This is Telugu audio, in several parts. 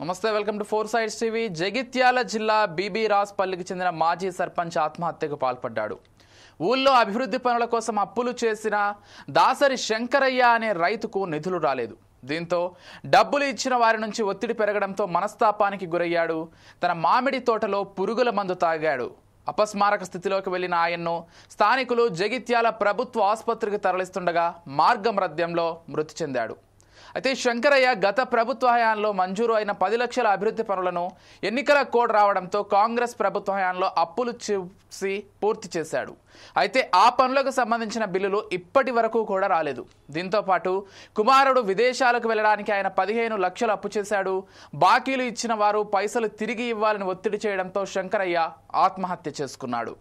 నమస్తే, welcome to four sides TV. Jagtial జిల్లా బీబీ రాస్పల్లికి చెందిన మాజీ సర్పంచ్ ఆత్మహత్యకు పాల్పడ్డాడు. ఊళ్ళో అభివృద్ధి పనుల కోసం అప్పులు చేసిన దాసరి శంకరయ్య అనే రైతుకు నిధులు రాలేదు. దీంతో డబ్బులు ఇచ్చిన వారి నుంచి ఒత్తిడి పెరగడంతో మనస్తాపానికి గురయ్యాడు. తన మామిడి తోటలో పురుగుల మందు తాగాడు. అపస్మారక స్థితిలోకి వెళ్లిన ఆయన్ను స్థానికులు జగిత్యాల ప్రభుత్వ ఆసుపత్రికి తరలిస్తుండగా మార్గమధ్యంలో మృతి చెందాడు. అయితే శంకరయ్య గత ప్రభుత్వ హయాంలో మంజూరు అయిన 10 లక్షల అభివృద్ధి పనులను ఎన్నికల కోడ్ రావడంతో కాంగ్రెస్ ప్రభుత్వ హయాంలో అప్పులు చేసి పూర్తి చేశాడు. అయితే ఆ పనులకు సంబంధించిన బిల్లులు ఇప్పటి వరకు కూడా రాలేదు. దీంతో పాటు కుమారుడు విదేశాలకు వెళ్లడానికి ఆయన 15 లక్షలు అప్పు చేశాడు. బాకీలు ఇచ్చిన వారు పైసలు తిరిగి ఇవ్వాలని ఒత్తిడి చేయడంతో శంకరయ్య ఆత్మహత్య చేసుకున్నాడు.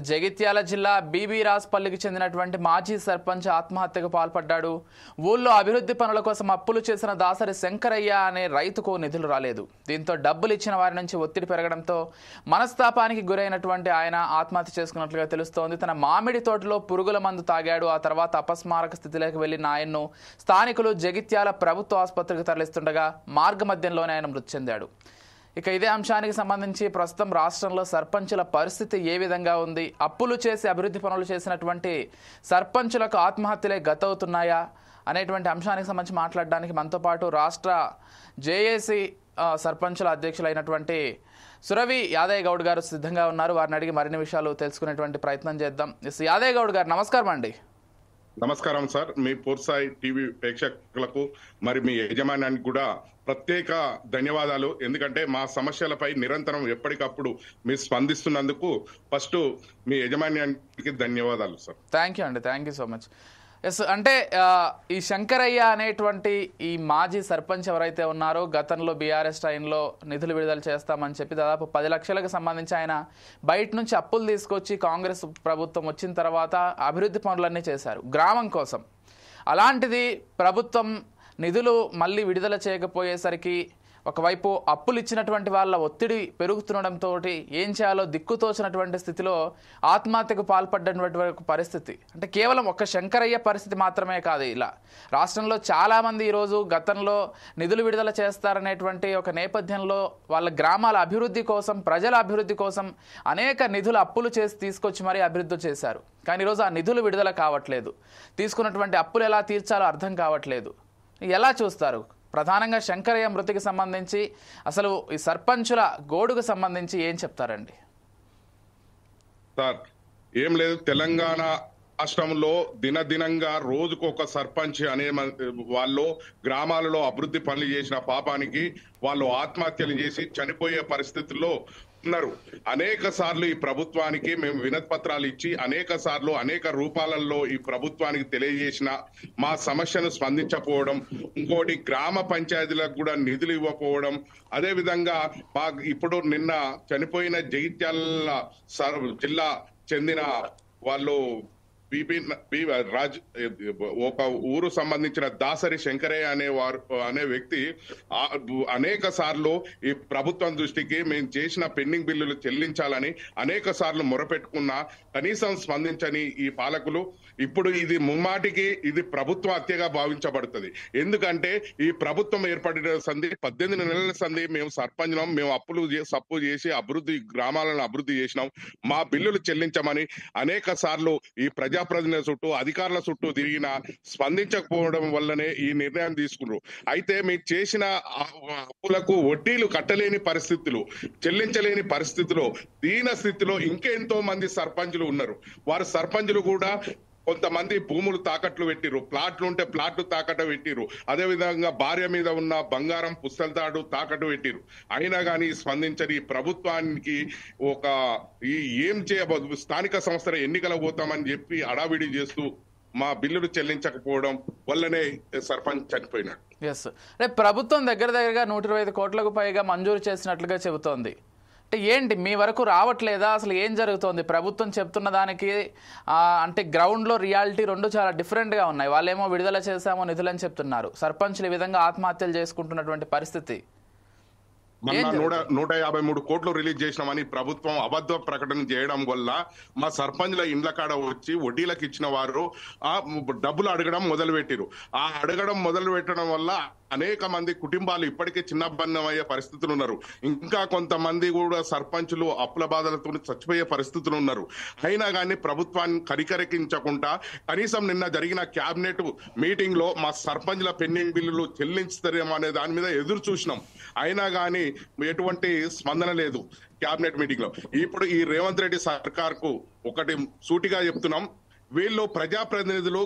జగిత్యాల జిల్లా బీబీ రాస్పల్లికి చెందినటువంటి మాజీ సర్పంచ్ ఆత్మహత్యకు పాల్పడ్డాడు. ఊళ్ళో అభివృద్ధి పనుల కోసం అప్పులు చేసిన దాసరి శంకరయ్య అనే రైతుకు నిధులు రాలేదు. దీంతో డబ్బులు ఇచ్చిన వారి నుంచి ఒత్తిడి పెరగడంతో మనస్తాపానికి గురైనటువంటి ఆయన ఆత్మహత్య చేసుకున్నట్లుగా తెలుస్తోంది. తన మామిడి తోటలో పురుగుల మందు తాగాడు. ఆ తర్వాత అపస్మారక స్థితిలోకి వెళ్లిన ఆయన్ను స్థానికులు జగిత్యాల ప్రభుత్వ ఆసుపత్రికి తరలిస్తుండగా మార్గమధ్యంలోనే ఆయన మృతి చెందాడు. ఇక ఇదే అంశానికి సంబంధించి ప్రస్తుతం రాష్ట్రంలో సర్పంచుల పరిస్థితి ఏ విధంగా ఉంది, అప్పులు చేసి అభివృద్ధి పనులు చేసినటువంటి సర్పంచులకు ఆత్మహత్యలే గతవుతున్నాయా అనేటువంటి అంశానికి సంబంధించి మాట్లాడడానికి మనతో పాటు రాష్ట్ర జేఏసీ సర్పంచుల అధ్యక్షులైనటువంటి సురవి యాదయ్య గౌడ్ గారు సిద్ధంగా ఉన్నారు. వారిని అడిగి మరిన్ని విషయాలు తెలుసుకునేటువంటి ప్రయత్నం చేద్దాం. యాదయ్య గౌడ్ గారు నమస్కారం అండి. నమస్కారం సార్. మీ పూర్సాయి టీవీ ప్రేక్షకులకు మరి మీ యజమానానికి కూడా ప్రత్యేక ధన్యవాదాలు. ఎందుకంటే మా సమస్యలపై నిరంతరం ఎప్పటికప్పుడు మీరు స్పందిస్తున్నందుకు ఫస్ట్ మీ యజమాన్యానికి ధన్యవాదాలు సార్. థ్యాంక్ యూ అండి, thank you so much. Yes, అంటే ఈ శంకరయ్య అనేటువంటి ఈ మాజీ సర్పంచ్ ఎవరైతే ఉన్నారో గతంలో బీఆర్ఎస్ టైంలో నిధులు విడుదల చేస్తామని చెప్పి దాదాపు 10 లక్షలకు సంబంధించి ఆయన బయట నుంచి అప్పులు తీసుకొచ్చి కాంగ్రెస్ ప్రభుత్వం వచ్చిన తర్వాత అభివృద్ధి పనులన్నీ చేశారు గ్రామం కోసం. అలాంటిది ప్రభుత్వం నిధులు మళ్ళీ విడుదల చేయకపోయేసరికి ఒకవైపు అప్పులు ఇచ్చినటువంటి వాళ్ళ ఒత్తిడి పెరుగుతుండడంతో ఏం చేయాలో దిక్కుతోచినటువంటి స్థితిలో ఆత్మహత్యకు పాల్పడ్డటువంటి పరిస్థితి. అంటే కేవలం ఒక శంకరయ్య పరిస్థితి మాత్రమే కాదు, ఇలా రాష్ట్రంలో చాలామంది ఈరోజు గతంలో నిధులు విడుదల చేస్తారనేటువంటి ఒక నేపథ్యంలో వాళ్ళ గ్రామాల అభివృద్ధి కోసం, ప్రజల అభివృద్ధి కోసం అనేక నిధులు అప్పులు చేసి తీసుకొచ్చి మరీ అభివృద్ధి చేశారు. కానీ ఈరోజు ఆ నిధులు విడుదల కావట్లేదు. తీసుకున్నటువంటి అప్పులు ఎలా తీర్చాలో అర్థం కావట్లేదు. ఎలా చూస్తారు? ప్రధానంగా శంకరయ్య మృతికి సంబంధించి అసలు ఈ సర్పంచుల గోడుకు సంబంధించి ఏం చెప్తారండి? సార్ ఏం లేదు, తెలంగాణ రాష్ట్రంలో దినదినంగా రోజుకు ఒక సర్పంచ్ అనే వాళ్ళు గ్రామాలలో అభివృద్ధి పనులు చేసిన పాపానికి వాళ్ళు ఆత్మహత్యలు చేసి చనిపోయే పరిస్థితుల్లో ఉన్నారు. అనేక సార్లు ఈ ప్రభుత్వానికి మేము వినతి పత్రాలు ఇచ్చి అనేక సార్లు అనేక రూపాలలో ఈ ప్రభుత్వానికి తెలియజేసిన మా సమస్యను స్పందించకపోవడం, ఇంకోటి గ్రామ పంచాయతీలకు కూడా నిధులు ఇవ్వకపోవడం, అదే విధంగా ఇప్పుడు నిన్న చనిపోయిన జగిత్యాల జిల్లా చెందిన వాళ్ళు ఒక ఊరు సంబంధించిన దాసరి శంకరయ్య అనే వ్యక్తి అనేక సార్లు ఈ ప్రభుత్వం దృష్టికి మేము చేసిన పెండింగ్ బిల్లులు చెల్లించాలని అనేక సార్లు మొరపెట్టుకున్నా కనీసం స్పందించని ఈ పాలకులు ఇప్పుడు ఇది ముమ్మాటికి ఇది ప్రభుత్వ హత్యగా భావించబడుతుంది. ఎందుకంటే ఈ ప్రభుత్వం ఏర్పడిన సంధి 18 నెలల సంధి మేము సర్పంచం, మేము సప్పు చేసి గ్రామాలను అభివృద్ధి చేసినాం, మా బిల్లులు చెల్లించమని అనేక సార్లు ఈ ప్రజాప్రతినిధుల చుట్టూ అధికారుల చుట్టూ తిరిగినా స్పందించకపోవడం వల్లనే ఈ నిర్ణయం తీసుకున్నారు. అయితే మీకు చేసిన అప్పులకు వడ్డీలు కట్టలేని పరిస్థితులు, చెల్లించలేని పరిస్థితిలో, దీన స్థితిలో ఇంకెంతో మంది సర్పంచులు ఉన్నారు. వారు సర్పంచులు కూడా కొంతమంది భూములు తాకట్లు పెట్టిరు, ప్లాట్లు ఉంటే ప్లాట్లు తాకట్టు పెట్టిరు, అదే విధంగా భార్య మీద ఉన్న బంగారం పుస్తలతాడు తాకట్టు పెట్టిరు. అయినా కానీ స్పందించని ప్రభుత్వానికి ఏం చేయబోదు, స్థానిక సంస్థల ఎన్నికలకు పోతామని చెప్పి అడావిడి చేస్తూ మా బిల్లులు చెల్లించకపోవడం వల్లనే సర్పంచ్ చనిపోయినాడు. ప్రభుత్వం దగ్గరగా 125 కోట్లకు పైగా మంజూరు చేసినట్లుగా చెబుతోంది. అంటే ఏంటి మీ వరకు రావట్లేదా? అసలు ఏం జరుగుతోంది? ప్రభుత్వం చెప్తున్న దానికి అంటే గ్రౌండ్లో రియాలిటీ రెండు చాలా డిఫరెంట్గా ఉన్నాయి. వాళ్ళేమో విడుదల చేశామో నిధులని చెప్తున్నారు, సర్పంచ్లు ఈ విధంగా ఆత్మహత్యలు చేసుకుంటున్నటువంటి పరిస్థితి. మొన్న 153 కోట్లు రిలీజ్ చేసినామని ప్రభుత్వం అబద్ధ ప్రకటన చేయడం వల్ల మా సర్పంచ్ల ఇండ్ల కాడ వచ్చి వడ్డీలకు ఇచ్చిన వారు ఆ డబ్బులు అడగడం మొదలు పెట్టిరు. ఆ అడగడం మొదలు పెట్టడం వల్ల అనేక మంది కుటుంబాలు ఇప్పటికే చిన్నభిన్నమయ్యే పరిస్థితులు ఉన్నారు. ఇంకా కొంతమంది కూడా సర్పంచులు అప్పుల బాధలతో చచ్చిపోయే పరిస్థితులు ఉన్నారు. అయినా కానీ ప్రభుత్వాన్ని కరికరించకుండా కనీసం నిన్న జరిగిన క్యాబినెట్ మీటింగ్ లో మా సర్పంచ్ల పెండింగ్ బిల్లులు చెల్లించుతారేమో అనే దాని మీద ఎదురు చూసినాం. అయినా కానీ ఎటువంటి స్పందన లేదు క్యాబినెట్ మీటింగ్ లో. ఇప్పుడు ఈ రేవంత్ రెడ్డి సర్కార్ కు ఒకటి సూటిగా చెప్తున్నాం, వీళ్ళు ప్రజాప్రతినిధులు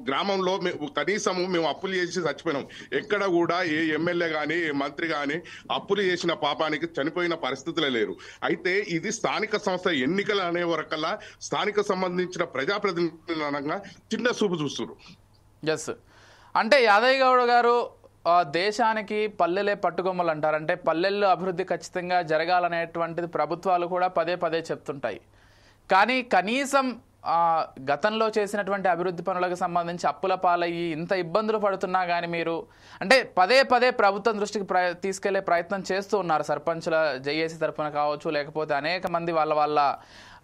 గ్రామంలో కనీసము మేము అప్పులు చేసి చచ్చిపోయినాం. ఎక్కడ కూడా ఏ ఎమ్మెల్యే గాని ఏ మంత్రి గాని అప్పులు చేసిన పాపానికి చనిపోయిన పరిస్థితులే లేరు. అయితే ఇది స్థానిక సంస్థ ఎన్నికలు అనే వరకల్లా స్థానిక సంబంధించిన ప్రజాప్రతినిధులు చిన్న చూపు చూస్తున్నారు. ఎస్, అంటే యాదయ్య గౌడ్ గారు దేశానికి పల్లెలే పట్టుకొమ్మలు అంటారు. అంటే పల్లెల్లో అభివృద్ధి ఖచ్చితంగా జరగాలనేటువంటిది ప్రభుత్వాలు కూడా పదే పదే చెప్తుంటాయి. కానీ కనీసం గతంలో చేసినటువంటి అభివృద్ధి పనులకు సంబంధించి అప్పుల పాలయ్యి ఇంత ఇబ్బందులు పడుతున్నా కానీ మీరు అంటే పదే పదే ప్రభుత్వం దృష్టికి తీసుకెళ్లే ప్రయత్నం చేస్తూ ఉన్నారు. సర్పంచుల జేఏసీ తరఫున కావచ్చు, లేకపోతే అనేక మంది వాళ్ళ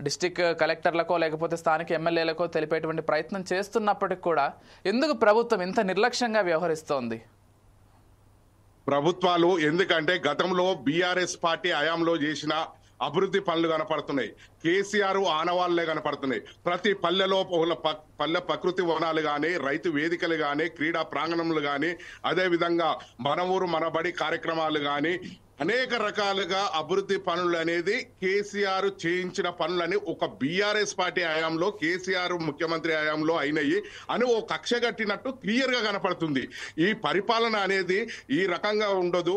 డిస్టిక్ కలెక్టర్లకో లేకపోతే స్థానిక ఎమ్మెల్యేలకో తెలిపేటువంటి ప్రయత్నం చేస్తున్నప్పటికీ కూడా ఎందుకు ప్రభుత్వం ఇంత నిర్లక్ష్యంగా వ్యవహరిస్తోంది? ప్రభుత్వాలు ఎందుకంటే గతంలో బీఆర్ఎస్ పార్టీ హయాంలో చేసిన అభివృద్ధి పనులు కనపడుతున్నాయి. కేసీఆర్ ఆనవాళ్లే కనపడుతున్నాయి. ప్రతి పల్లెలో పల్లె ప్రకృతి వనాలు గాని, రైతు వేదికలు గాని, క్రీడా ప్రాంగణములు గాని, అదే విధంగా మన ఊరు మన బడి కార్యక్రమాలు గాని, అనేక రకాలుగా అభివృద్ధి పనులు అనేది కేసీఆర్ చేయించిన పనులని ఒక బీఆర్ఎస్ పార్టీ హయాంలో కేసీఆర్ ముఖ్యమంత్రి హయాంలో అయినాయి అని ఓ కక్ష కట్టినట్టు క్లియర్ గా కనపడుతుంది. ఈ పరిపాలన అనేది ఈ రకంగా ఉండదు.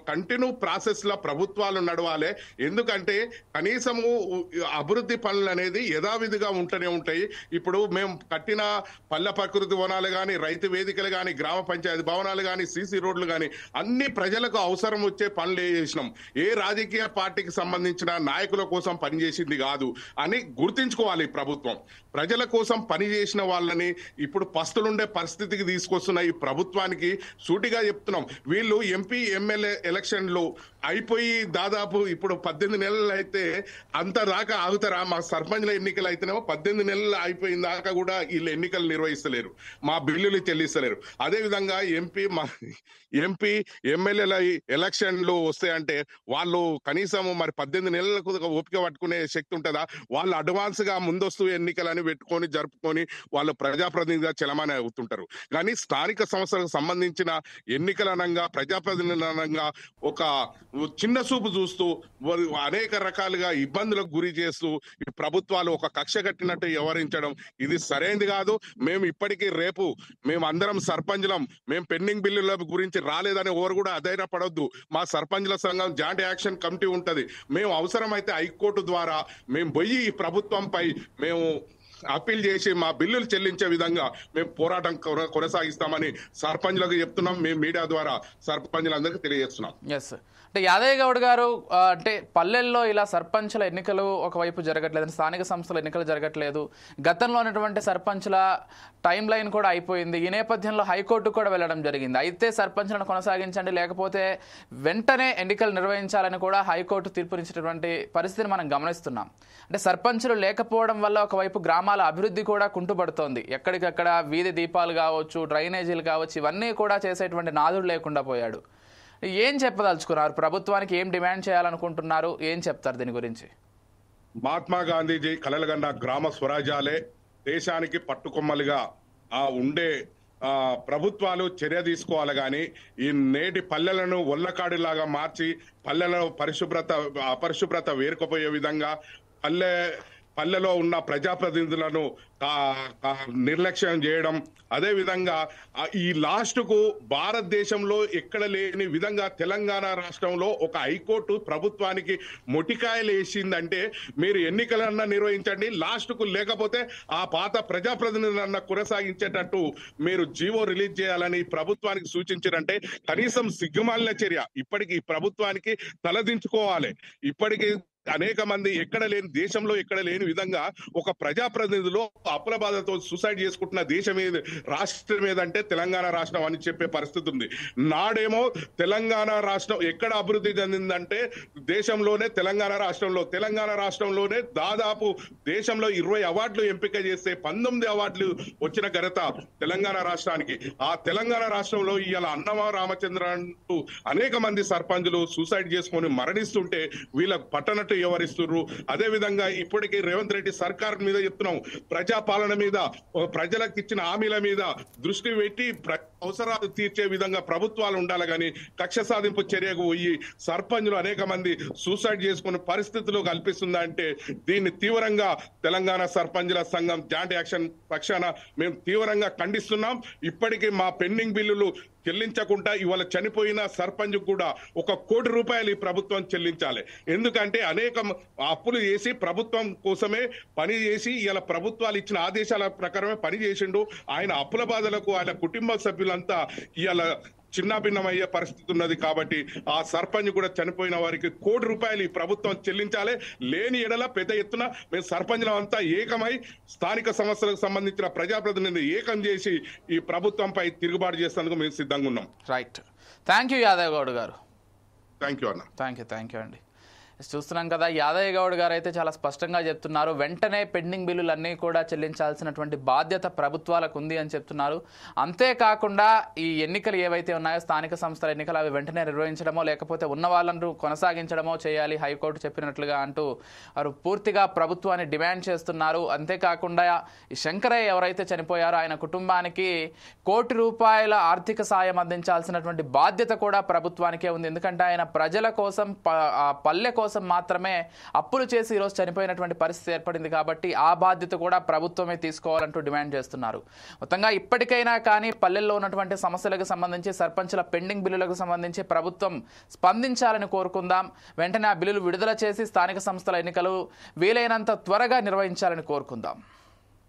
కంటిన్యూ ప్రాసెస్ లో ప్రభుత్వాలు నడవాలి. ఎందుకంటే కనీసము అభివృద్ధి పనులు అనేది యథావిధిగా ఉంటూనే ఉంటాయి. ఇప్పుడు మేము కట్టిన పల్లె ప్రకృతి వనాలు గాని, రైతు వేదికలు గాని, గ్రామ పంచాయతీ భవనాలు గాని, సీసీ రోడ్లు గాని అన్ని ప్రజలకు అవసరం వచ్చే పనులు చేసినాం. ఏ రాజకీయ పార్టీకి సంబంధించిన నాయకుల కోసం పనిచేసింది కాదు అని గుర్తించుకోవాలి ప్రభుత్వం. ప్రజల కోసం పనిచేసిన వాళ్ళని ఇప్పుడు పస్తులుండే పరిస్థితికి తీసుకొస్తున్న ఈ ప్రభుత్వానికి సూటిగా చెప్తున్నాం, వీళ్ళు ఎంపీ ఎమ్మెల్యే ఎలక్షన్లు అయిపోయి దాదాపు ఇప్పుడు 18 నెలలు అయితే అంత దాకా ఆగుతారా? మా సర్పంచ్ల ఎన్నికలు అయితేనేమో 18 నెలలు అయిపోయిన దాకా కూడా వీళ్ళు ఎన్నికలు నిర్వహిస్తలేరు, మా బిల్లులు చెల్లిస్తలేరు. అదే విధంగా ఎంపీ ఎమ్మెల్యేల ఎలక్షన్లు వస్తాయంటే వాళ్ళు కనీసం మరి 18 నెలలకు ఓపిక పట్టుకునే శక్తి ఉంటుందా? వాళ్ళు అడ్వాన్స్ గా ముందస్తు ఎన్నికలని పెట్టుకొని జరుపుకొని వాళ్ళు ప్రజాప్రతినిధిగా చలమని అవుతుంటారు. కానీ స్థానిక సంస్థలకు సంబంధించిన ఎన్నికలనంగా ప్రజాప్రతినిధులనంగా ఒక చిన్న చూపు చూస్తూ అనేక రకాలుగా ఇబ్బందులకు గురి చేస్తూ ఈ ప్రభుత్వాలు ఒక కక్ష కట్టినట్టు వ్యవహరించడం ఇది సరైనది కాదు. మేము ఇప్పటికీ రేపు మేము అందరం సర్పంచ్లం, మేము పెండింగ్ బిల్లుల గురించి రాలేదని ఎవరు కూడా అధైర్యపడొద్దు. మా సర్పంచ్ల సంఘం జాయింట్ యాక్షన్ కమిటీ ఉంటది. మేము అవసరమైతే హైకోర్టు ద్వారా మేము పోయి ఈ ప్రభుత్వంపై మేము అప్పీల్ చేసి మా బిల్లులు చెల్లించే విధంగా మేము పోరాటం కొనసాగిస్తామని సర్పంచ్లకు చెప్తున్నాం. మేము మీడియా ద్వారా సర్పంచ్లందరికీ తెలియజేస్తున్నాం. ఎస్, అంటే యాదయ్య గౌడ్ గారు అంటే పల్లెల్లో ఇలా సర్పంచ్ల ఎన్నికలు ఒకవైపు జరగట్లేదు, స్థానిక సంస్థల ఎన్నికలు జరగట్లేదు, గతంలో ఉన్నటువంటి సర్పంచ్ల టైం లైన్ కూడా అయిపోయింది. ఈ నేపథ్యంలో హైకోర్టు కూడా వెళ్ళడం జరిగింది. అయితే సర్పంచ్లను కొనసాగించండి లేకపోతే వెంటనే ఎన్నికలు నిర్వహించాలని కూడా హైకోర్టు తీర్పునిచ్చినటువంటి పరిస్థితిని మనం గమనిస్తున్నాం. అంటే సర్పంచ్లు లేకపోవడం వల్ల ఒకవైపు గ్రామాల అభివృద్ధి కూడా కుంటుపడుతోంది. ఎక్కడికక్కడ వీధి దీపాలు కావచ్చు, డ్రైనేజీలు కావచ్చు, ఇవన్నీ కూడా చేసేటువంటి నాదుడు లేకుండా పోయాడు. ఏం చెప్పదలుచుకున్నారు? ప్రభుత్వానికి ఏం డిమాండ్ చేయాలనుకుంటున్నారు? ఏం చెప్తారు దీని గురించి? మహాత్మా గాంధీజీ కలలుగన్న గ్రామ స్వరాజ్యాలే దేశానికి పట్టుకొమ్మలుగా ఉండే ప్రభుత్వాలు చర్య తీసుకోవాలి. కానీ ఈ నేటి పల్లెలను ఒళ్ళకాడిలాగా మార్చి పల్లెలలో అపరిశుభ్రత వేరుకుపోయే విధంగా పల్లెలో ఉన్న ప్రజాప్రతినిధులను నిర్లక్ష్యం చేయడం, అదే విధంగా ఈ లాస్ట్ కు భారతదేశంలో ఎక్కడ లేని విధంగా తెలంగాణ రాష్ట్రంలో ఒక హైకోర్టు ప్రభుత్వానికి మొటికాయలు వేసిందంటే మీరు ఎన్నికలన్నా నిర్వహించండి, లాస్ట్ కు లేకపోతే ఆ పాత ప్రజాప్రతినిధులన్నా కొనసాగించేటట్టు మీరు జీవో రిలీజ్ చేయాలని ప్రభుత్వానికి సూచించారంటే కనీసం సిగ్గుమాలిన చర్య. ఇప్పటికి ప్రభుత్వానికి తలదించుకోవాలి. ఇప్పటికీ అనేక మంది ఎక్కడ లేని దేశంలో ఎక్కడ లేని విధంగా ఒక ప్రజాప్రతినిధులు అప్పుల బాధతో సూసైడ్ చేసుకుంటున్న దేశం ఏది రాష్ట్రం ఏదంటే తెలంగాణ రాష్ట్రం అని చెప్పే పరిస్థితి ఉంది. నాడేమో తెలంగాణ రాష్ట్రం ఎక్కడ అభివృద్ధి చెందిందంటే దేశంలోనే తెలంగాణ రాష్ట్రంలోనే దాదాపు దేశంలో 20 అవార్డులు ఎంపిక చేస్తే 19 అవార్డులు వచ్చిన ఘనత తెలంగాణ రాష్ట్రానికి. ఆ తెలంగాణ రాష్ట్రంలో ఇవాళ అన్నమా రామచంద్ర అంటూ అనేక మంది సర్పంచులు సూసైడ్ చేసుకొని మరణిస్తుంటే వీళ్ళకు పట్టనట్టు వ్యవహరిస్తున్నారు. అదే విధంగా ఇప్పటికీ రేవంత్ రెడ్డి సర్కార్ మీద చెప్తున్నాం, ప్రజాపాలన మీద ప్రజలకు ఇచ్చిన హామీల మీద దృష్టి పెట్టి అవసరాలు తీర్చే విధంగా ప్రభుత్వాలు ఉండాలి కానీ కక్ష సాధింపు చర్యకు పోయి సర్పంచులు అనేక మంది సూసైడ్ చేసుకునే పరిస్థితులు కల్పిస్తుందా అంటే దీన్ని తీవ్రంగా తెలంగాణ సర్పంచుల సంఘం జాయింట్ యాక్షన్ పక్షాన మేము తీవ్రంగా ఖండిస్తున్నాం. ఇప్పటికీ మా పెండింగ్ బిల్లులు చెల్లించకుండా ఇవాళ చనిపోయిన సర్పంచ్ కూడా ₹1 కోటి ఈ ప్రభుత్వం చెల్లించాలి. ఎందుకంటే అనేక అప్పులు చేసి ప్రభుత్వం కోసమే పని చేసి ఇవాళ ప్రభుత్వాలు ఇచ్చిన ఆదేశాల ప్రకారమే పని చేసిండు. ఆయన అప్పుల బాధలకు ఆయన కుటుంబ సభ్యులంతా ఇవాళ చిన్నాభిన్నమయ్యే పరిస్థితి ఉన్నది. కాబట్టి ఆ సర్పంచ్ కూడా చనిపోయిన వారికి ₹1 కోటి ఈ ప్రభుత్వం చెల్లించాలి. లేని ఎడల పెద్ద ఎత్తున మేము సర్పంచ్లంతా ఏకమై స్థానిక సమస్యలకు సంబంధించిన ప్రజాప్రతినిధులు ఏకం చేసి ఈ ప్రభుత్వంపై తిరుగుబాటు చేసేందుకు మేము సిద్ధంగా ఉన్నాం. Right, thank you Yadav Goud గారు. థ్యాంక్ యూ అన్న. థ్యాంక్ యూ అండి. చూస్తున్నాం కదా, యాదయ్య గౌడ్ గారు అయితే చాలా స్పష్టంగా చెప్తున్నారు, వెంటనే పెండింగ్ బిల్లులన్నీ కూడా చెల్లించాల్సినటువంటి బాధ్యత ప్రభుత్వాలకు ఉంది అని చెప్తున్నారు. అంతేకాకుండా ఈ ఎన్నికలు ఏవైతే ఉన్నాయో స్థానిక సంస్థల ఎన్నికలు అవి వెంటనే నిర్వహించడమో లేకపోతే ఉన్న వాళ్ళను కొనసాగించడమో చేయాలి హైకోర్టు చెప్పినట్లుగా అంటూ వారు పూర్తిగా ప్రభుత్వాన్ని డిమాండ్ చేస్తున్నారు. అంతేకాకుండా ఈ శంకరయ్య ఎవరైతే చనిపోయారో ఆయన కుటుంబానికి ₹1 కోటి ఆర్థిక సాయం అందించాల్సినటువంటి బాధ్యత కూడా ప్రభుత్వానికే ఉంది. ఎందుకంటే ఆయన ప్రజల కోసం పల్లె కోసం మాత్రమే అప్పులు చేసి ఈరోజు చనిపోయినటువంటి పరిస్థితి ఏర్పడింది. కాబట్టి ఆ బాధ్యత కూడా ప్రభుత్వమే తీసుకోవాలంటూ డిమాండ్ చేస్తున్నారు. మొత్తంగా ఇప్పటికైనా కానీ పల్లెల్లో ఉన్నటువంటి సమస్యలకు సంబంధించి సర్పంచుల పెండింగ్ బిల్లులకు సంబంధించి ప్రభుత్వం స్పందించాలని కోరుకుందాం. వెంటనే ఆ బిల్లులు విడుదల చేసి స్థానిక సంస్థల ఎన్నికలు వీలైనంత త్వరగా నిర్వహించాలని కోరుకుందాం.